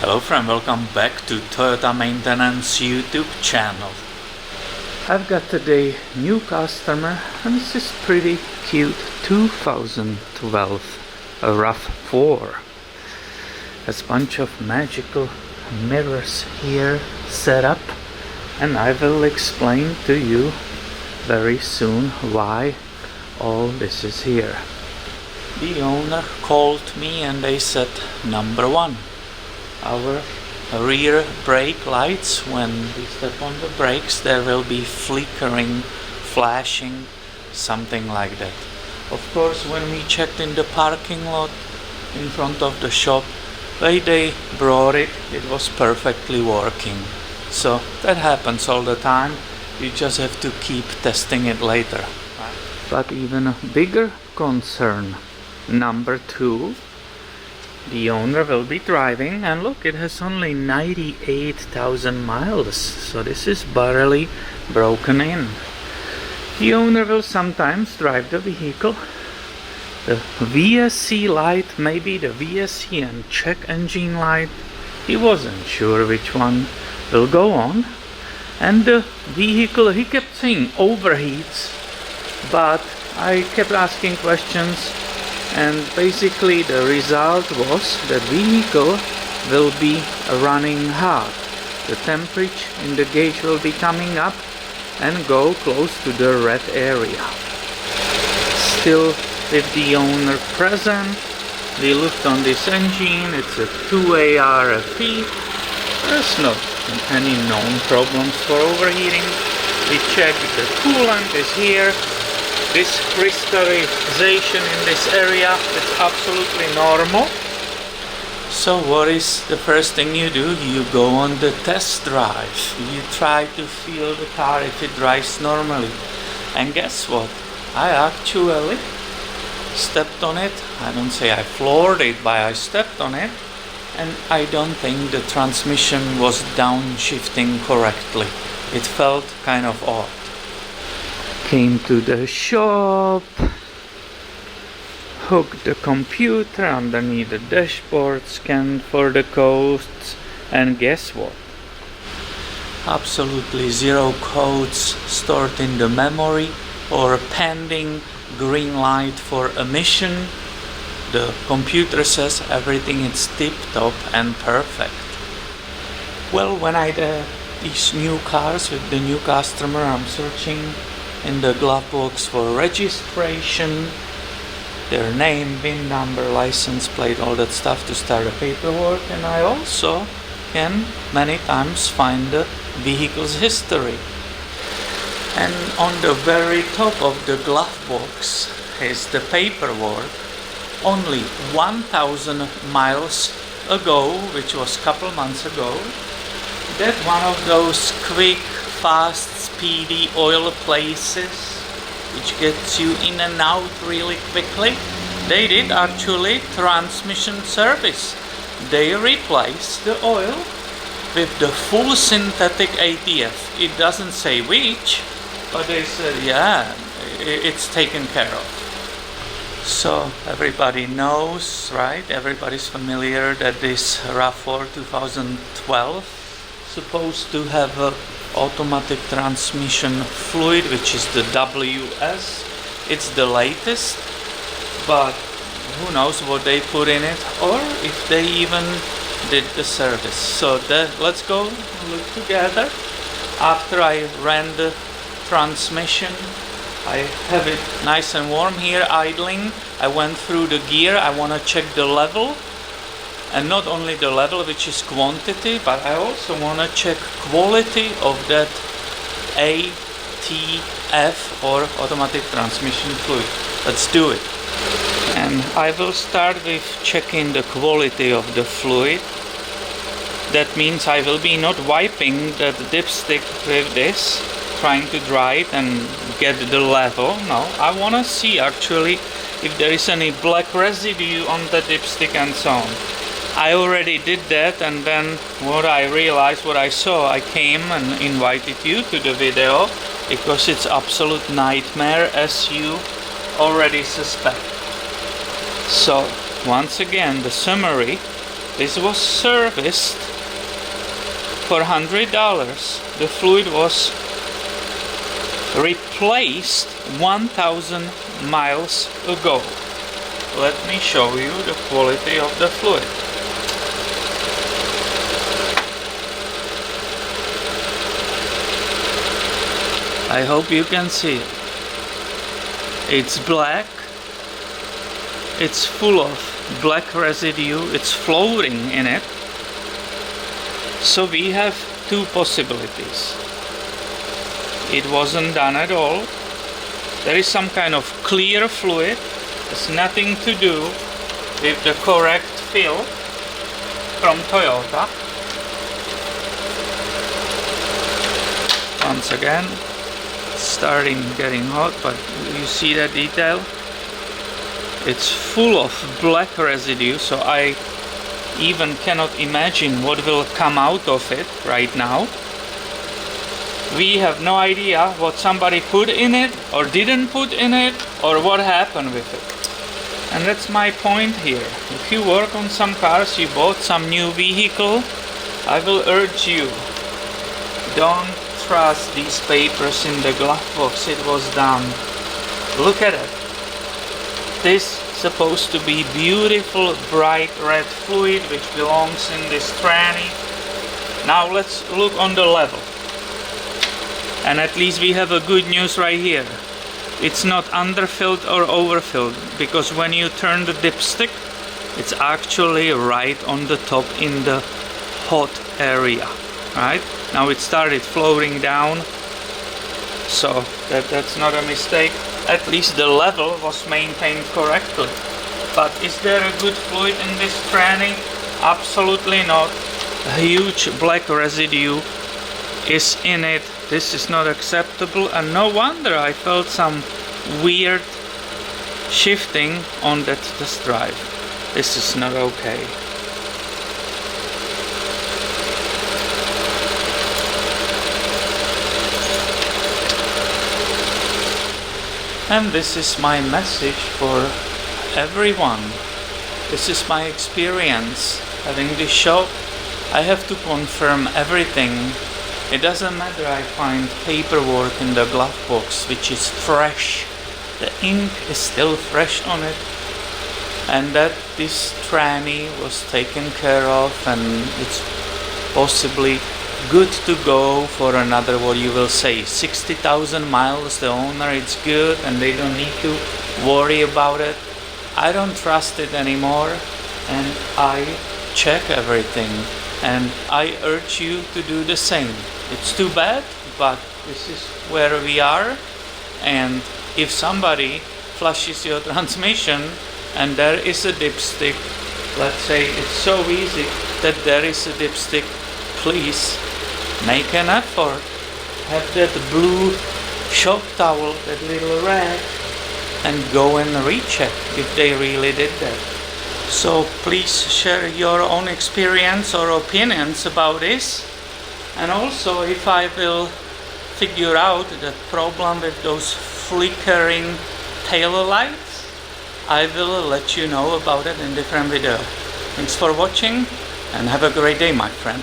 Hello friend, welcome back to Toyota Maintenance YouTube channel. I've got today new customer and this is pretty cute 2012 RAV4. There's a bunch of magical mirrors here set up and I will explain to you very soon why all this is here. The owner called me and they said, number one, our rear brake lights, when we step on the brakes there will be flickering, flashing, something like that. Of course, when we checked in the parking lot in front of the shop, when they brought it, it was perfectly working. So that happens all the time, you just have to keep testing it later. But even a bigger concern, number two, the owner will be driving and look, it has only 98,000 miles, so this is barely broken in. The owner will sometimes drive the vehicle. The VSC light, maybe the VSC and check engine light, he wasn't sure which one will go on. And the vehicle, he kept saying overheats, but I kept asking questions. And basically the result was that vehicle will be running hot. The temperature in the gauge will be coming up and go close to the red area. Still, with the owner present, we looked on this engine, it's a 2A RAV4. There's not any known problems for overheating. We checked the coolant is here. This crystallization in this area is absolutely normal. So what is the first thing you do? You go on the test drive. You try to feel the car if it drives normally. And guess what? I actually stepped on it. I don't say I floored it, but I stepped on it. And I don't think the transmission was downshifting correctly. It felt kind of odd. Came to the shop, hooked the computer underneath the dashboard, scanned for the codes, and guess what? Absolutely zero codes stored in the memory or pending green light for emission. The computer says everything is tip-top and perfect. Well, when I did these new cars with the new customer, I'm searching in the glove box for registration, their name, VIN number, license plate, all that stuff to start the paperwork, and I also can many times find the vehicle's history. And on the very top of the glove box is the paperwork. Only 1,000 miles ago, which was a couple months ago, that one of those quick, fast, speedy oil places which gets you in and out really quickly, they did actually transmission service. They replaced the oil with the full synthetic ATF. It doesn't say which, but they said yeah, it's taken care of. So everybody knows, right? Everybody's familiar that this RAV4 2012 supposed to have a automatic transmission fluid, which is the WS. It's the latest, but who knows what they put in it or if they even did the service. So let's go look together. After I ran the transmission, I have it nice and warm here idling. I went through the gear. I want to check the level. And not only the level, which is quantity, but I also want to check quality of that ATF or automatic transmission fluid. Let's do it. And I will start with checking the quality of the fluid. That means I will be not wiping that dipstick with this, trying to dry it and get the level. No, I want to see actually if there is any black residue on the dipstick and so on. I already did that, and then what I realized, what I saw, I came and invited you to the video because it's absolute nightmare, as you already suspect. So once again, the summary This was serviced for $100. The fluid was replaced 1,000 miles ago. Let me show you the quality of the fluid. I hope you can see it. It's black. It's full of black residue. It's floating in it. So we have two possibilities. It wasn't done at all. There is some kind of clear fluid. It's nothing to do with the correct fill from Toyota. Once again, starting getting hot, but you see that detail? It's full of black residue, so I even cannot imagine what will come out of it right now. We have no idea what somebody put in it or didn't put in it, or what happened with it. And that's my point here. If you work on some cars, you bought some new vehicle, I will urge you, don't trust these papers in the glove box. It was done. Look at it. This supposed to be beautiful bright red fluid which belongs in this tranny. Now let's look on the level. And at least we have a good news right here. It's not underfilled or overfilled, because when you turn the dipstick, it's actually right on the top in the hot area. Right? Now it started floating down, so that's not a mistake. At least the level was maintained correctly. But is there a good fluid in this tranny? Absolutely not. A huge black residue is in it. This is not acceptable, and no wonder I felt some weird shifting on that test drive. This is not okay. And this is my message for everyone. This is my experience having this shop. I have to confirm everything. It doesn't matter I find paperwork in the glove box which is fresh. The ink is still fresh on it. And that this tranny was taken care of, and it's possibly good to go for another, what you will say, 60,000 miles. The owner, it's good and they don't need to worry about it. I don't trust it anymore, and I check everything, and I urge you to do the same. It's too bad, but this is where we are. And if somebody flushes your transmission and there is a dipstick, let's say it's so easy that there is a dipstick, please make an effort. Have that blue shop towel, that little rag, and go and recheck if they really did that. So please share your own experience or opinions about this. And also, if I will figure out the problem with those flickering tail lights, I will let you know about it in different video. Thanks for watching, and have a great day, my friend.